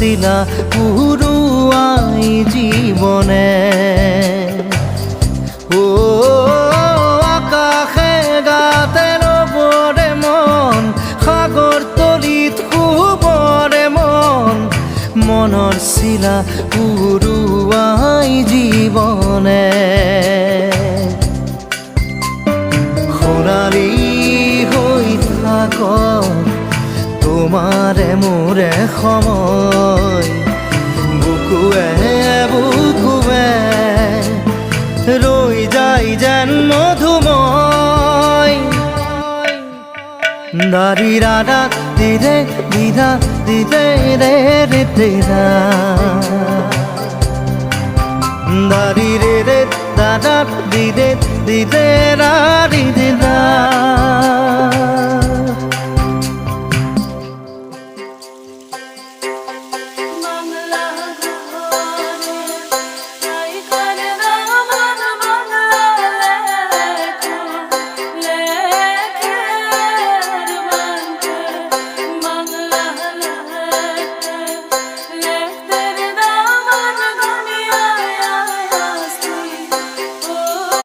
শিলা পুরুয়াই জীবনে ও আকাশে গাতে রবরে মন সাগর তলিত শুবরে মন মনৰ শিলা পুরুয়াই জীবনে সোণালী হৈ থাক তোমাৰে মোৰে সময় বুকুৱে বুকুৱে ৰৈ যায় যেন মধুময় দাৰি ৰাধা দিদে দিদা দিদে ৰে ৰে দিদা দাৰি ৰে ৰে দাদা দিদে দিদে ৰা দিদা